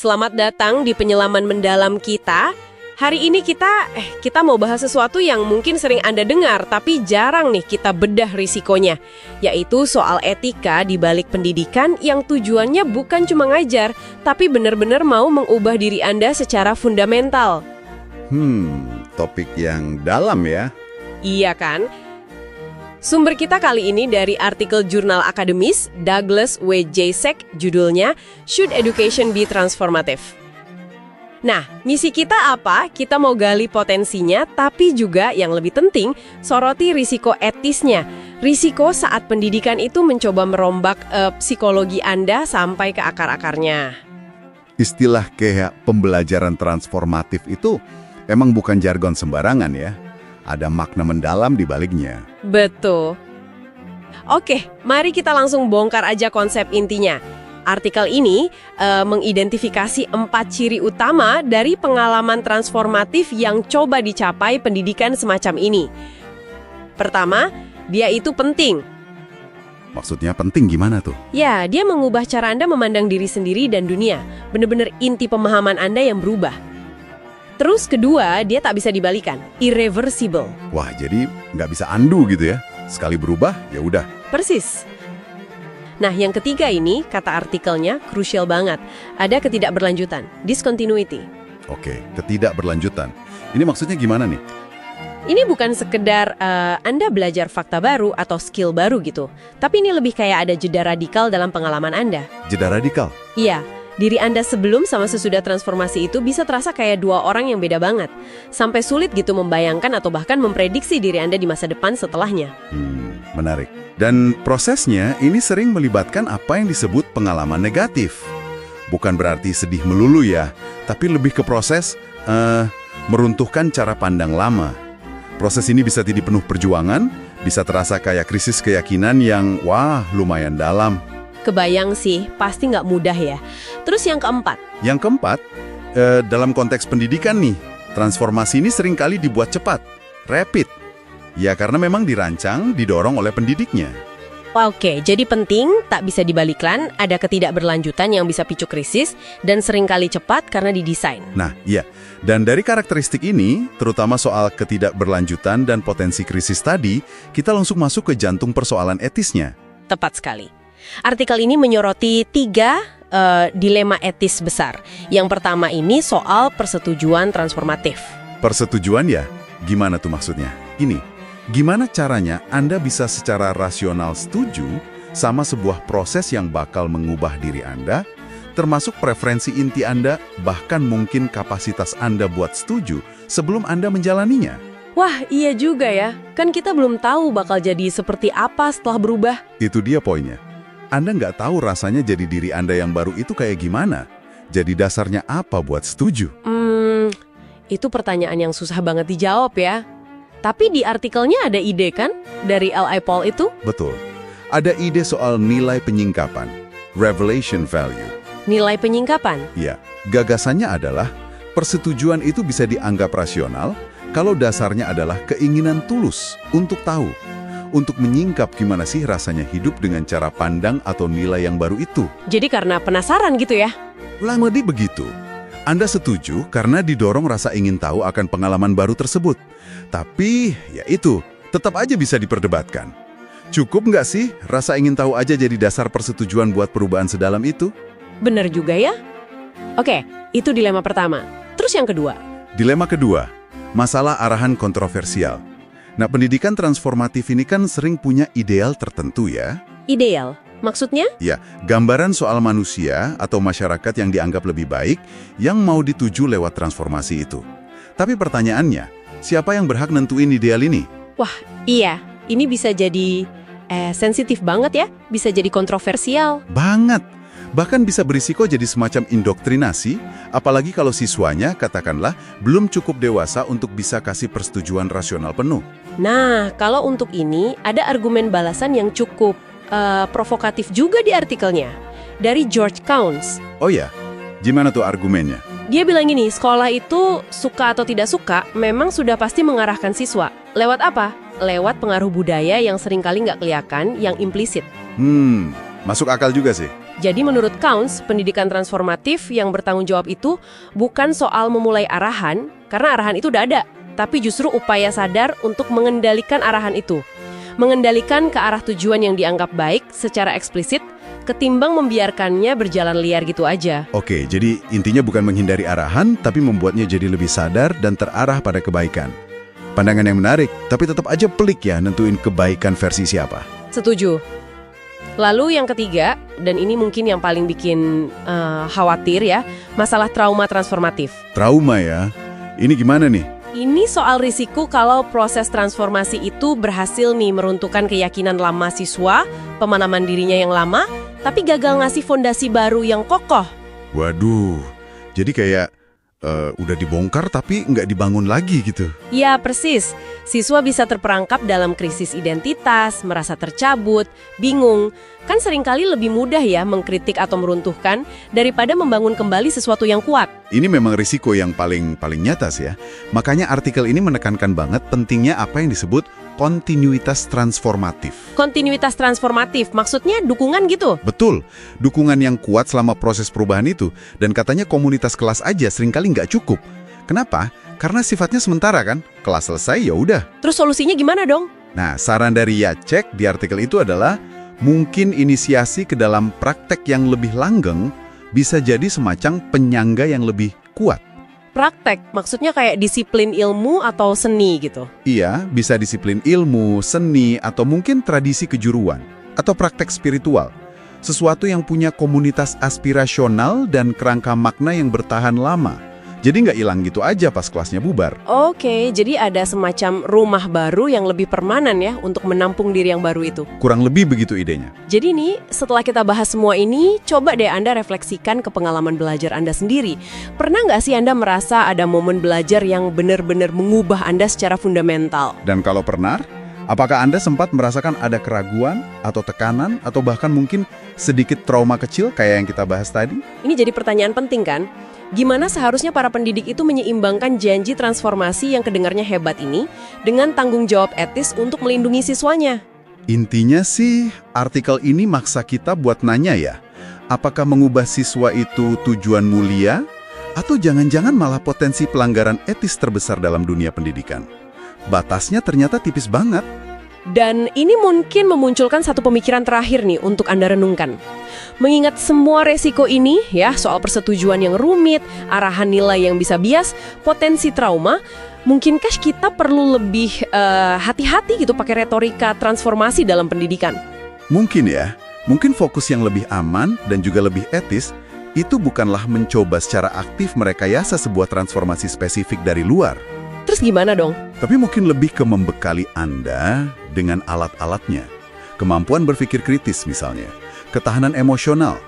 Selamat datang di penyelaman mendalam kita. Hari ini kita mau bahas sesuatu yang mungkin sering Anda dengar, tapi jarang nih kita bedah risikonya, yaitu soal etika di balik pendidikan yang tujuannya bukan cuma ngajar, tapi benar-benar mau mengubah diri Anda secara fundamental. Topik yang dalam ya. Iya kan? Sumber kita kali ini dari artikel jurnal akademis Douglas W. Jacek, judulnya Should Education Be Transformative? Nah, misi kita apa? Kita mau gali potensinya, tapi juga yang lebih penting, soroti risiko etisnya. Risiko saat pendidikan itu mencoba merombak psikologi Anda sampai ke akar-akarnya. Istilah kayak pembelajaran transformatif itu emang bukan jargon sembarangan ya. Ada makna mendalam di baliknya. Betul. Oke, mari kita langsung bongkar aja konsep intinya. Artikel ini mengidentifikasi 4 ciri utama dari pengalaman transformatif yang coba dicapai pendidikan semacam ini. Pertama, dia itu penting. Maksudnya penting gimana tuh? Ya, dia mengubah cara Anda memandang diri sendiri dan dunia. Benar-benar inti pemahaman Anda yang berubah. Terus kedua, dia tak bisa dibalikan, irreversible. Wah, jadi nggak bisa undo gitu ya? Sekali berubah, ya udah. Persis. Nah, yang ketiga ini, kata artikelnya, krusial banget. Ada ketidakberlanjutan, discontinuity. Oke, ketidakberlanjutan. Ini maksudnya gimana nih? Ini bukan sekedar Anda belajar fakta baru atau skill baru gitu. Tapi ini lebih kayak ada jeda radikal dalam pengalaman Anda. Jeda radikal? Iya. Diri Anda sebelum sama sesudah transformasi itu bisa terasa kayak dua orang yang beda banget. Sampai sulit gitu membayangkan atau bahkan memprediksi diri Anda di masa depan setelahnya. Menarik. Dan prosesnya ini sering melibatkan apa yang disebut pengalaman negatif. Bukan berarti sedih melulu ya, tapi lebih ke proses meruntuhkan cara pandang lama. Proses ini bisa jadi penuh perjuangan, bisa terasa kayak krisis keyakinan yang lumayan dalam. Kebayang sih, pasti nggak mudah ya. Terus yang keempat? Yang keempat, dalam konteks pendidikan nih, transformasi ini seringkali dibuat cepat, rapid. Ya karena memang dirancang, didorong oleh pendidiknya. Oke, jadi penting, tak bisa dibalikkan, ada ketidakberlanjutan yang bisa picu krisis, dan seringkali cepat karena didesain. Nah, iya. Dan dari karakteristik ini, terutama soal ketidakberlanjutan dan potensi krisis tadi, kita langsung masuk ke jantung persoalan etisnya. Tepat sekali. Artikel ini menyoroti 3 dilema etis besar. Yang pertama ini soal persetujuan transformatif. Persetujuan ya? Gimana tuh maksudnya? Ini, gimana caranya Anda bisa secara rasional setuju sama sebuah proses yang bakal mengubah diri Anda, termasuk preferensi inti Anda, bahkan mungkin kapasitas Anda buat setuju sebelum Anda menjalaninya? Wah, iya juga ya. Kan kita belum tahu bakal jadi seperti apa setelah berubah. Itu dia poinnya. Anda nggak tahu rasanya jadi diri Anda yang baru itu kayak gimana. Jadi dasarnya apa buat setuju? Itu pertanyaan yang susah banget dijawab ya. Tapi di artikelnya ada ide kan? Dari L.I. Paul itu? Betul. Ada ide soal nilai penyingkapan, revelation value. Nilai penyingkapan? Ya, gagasannya adalah persetujuan itu bisa dianggap rasional kalau dasarnya adalah keinginan tulus untuk tahu. Untuk menyingkap gimana sih rasanya hidup dengan cara pandang atau nilai yang baru itu. Jadi karena penasaran gitu ya? Kurang lebih begitu. Anda setuju karena didorong rasa ingin tahu akan pengalaman baru tersebut. Tapi, ya itu, tetap aja bisa diperdebatkan. Cukup nggak sih rasa ingin tahu aja jadi dasar persetujuan buat perubahan sedalam itu? Bener juga ya? Oke, itu dilema pertama. Terus yang kedua? Dilema kedua, masalah arahan kontroversial. Nah, pendidikan transformatif ini kan sering punya ideal tertentu ya. Ideal? Maksudnya? Ya, gambaran soal manusia atau masyarakat yang dianggap lebih baik yang mau dituju lewat transformasi itu. Tapi pertanyaannya, siapa yang berhak nentuin ideal ini? Wah, iya. Ini bisa jadi sensitif banget ya. Bisa jadi kontroversial. Banget. Bahkan bisa berisiko jadi semacam indoktrinasi, apalagi kalau siswanya, katakanlah, belum cukup dewasa untuk bisa kasih persetujuan rasional penuh. Nah, kalau untuk ini, ada argumen balasan yang cukup provokatif juga di artikelnya. Dari George Counts. Oh ya, gimana tuh argumennya? Dia bilang gini, sekolah itu suka atau tidak suka, memang sudah pasti mengarahkan siswa. Lewat apa? Lewat pengaruh budaya yang seringkali nggak kelihatan, yang implisit. Masuk akal juga sih. Jadi menurut Counts, pendidikan transformatif yang bertanggung jawab itu bukan soal memulai arahan, karena arahan itu udah ada, tapi justru upaya sadar untuk mengendalikan arahan itu. Mengendalikan ke arah tujuan yang dianggap baik secara eksplisit, ketimbang membiarkannya berjalan liar gitu aja. Oke, jadi intinya bukan menghindari arahan, tapi membuatnya jadi lebih sadar dan terarah pada kebaikan. Pandangan yang menarik, tapi tetap aja pelik ya nentuin kebaikan versi siapa. Setuju. Lalu yang ketiga, dan ini mungkin yang paling bikin khawatir ya, masalah trauma transformatif. Trauma ya? Ini gimana nih? Ini soal risiko kalau proses transformasi itu berhasil nih meruntuhkan keyakinan lama siswa, pemahaman dirinya yang lama, tapi gagal ngasih fondasi baru yang kokoh. Waduh, jadi kayak udah dibongkar tapi nggak dibangun lagi gitu. Ya, persis. Siswa bisa terperangkap dalam krisis identitas, merasa tercabut, bingung. Kan seringkali lebih mudah ya mengkritik atau meruntuhkan daripada membangun kembali sesuatu yang kuat. Ini memang risiko yang paling nyata sih ya. Makanya artikel ini menekankan banget pentingnya apa yang disebut kontinuitas transformatif. Kontinuitas transformatif, maksudnya dukungan gitu? Betul, dukungan yang kuat selama proses perubahan itu. Dan katanya komunitas kelas aja seringkali nggak cukup. Kenapa? Karena sifatnya sementara kan, kelas selesai ya udah. Terus solusinya gimana dong? Nah, saran dari Jacek di artikel itu adalah mungkin inisiasi ke dalam praktek yang lebih langgeng bisa jadi semacam penyangga yang lebih kuat. Praktek, maksudnya kayak disiplin ilmu atau seni gitu? Iya, bisa disiplin ilmu, seni, atau mungkin tradisi kejuruan, atau praktek spiritual. Sesuatu yang punya komunitas aspirasional dan kerangka makna yang bertahan lama. Jadi nggak hilang gitu aja pas kelasnya bubar. Oke, jadi ada semacam rumah baru yang lebih permanen ya untuk menampung diri yang baru itu. Kurang lebih begitu idenya. Jadi nih, setelah kita bahas semua ini, coba deh Anda refleksikan ke pengalaman belajar Anda sendiri. Pernah nggak sih Anda merasa ada momen belajar yang benar-benar mengubah Anda secara fundamental? Dan kalau pernah, apakah Anda sempat merasakan ada keraguan, atau tekanan, atau bahkan mungkin sedikit trauma kecil kayak yang kita bahas tadi? Ini jadi pertanyaan penting kan? Gimana seharusnya para pendidik itu menyeimbangkan janji transformasi yang kedengarnya hebat ini dengan tanggung jawab etis untuk melindungi siswanya? Intinya sih, artikel ini maksa kita buat nanya ya, apakah mengubah siswa itu tujuan mulia, atau jangan-jangan malah potensi pelanggaran etis terbesar dalam dunia pendidikan? Batasnya ternyata tipis banget. Dan ini mungkin memunculkan satu pemikiran terakhir nih untuk Anda renungkan. Mengingat semua resiko ini, ya soal persetujuan yang rumit, arahan nilai yang bisa bias, potensi trauma, mungkinkah kita perlu lebih hati-hati gitu pakai retorika transformasi dalam pendidikan? Mungkin ya, mungkin fokus yang lebih aman dan juga lebih etis, itu bukanlah mencoba secara aktif merekayasa sebuah transformasi spesifik dari luar. Terus gimana dong? Tapi mungkin lebih ke membekali Anda dengan alat-alatnya. Kemampuan berpikir kritis misalnya, ketahanan emosional,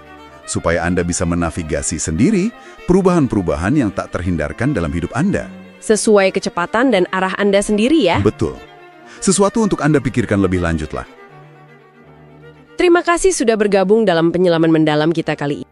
supaya Anda bisa menavigasi sendiri perubahan-perubahan yang tak terhindarkan dalam hidup Anda. Sesuai kecepatan dan arah Anda sendiri ya? Betul. Sesuatu untuk Anda pikirkan lebih lanjut lah. Terima kasih sudah bergabung dalam penyelaman mendalam kita kali ini.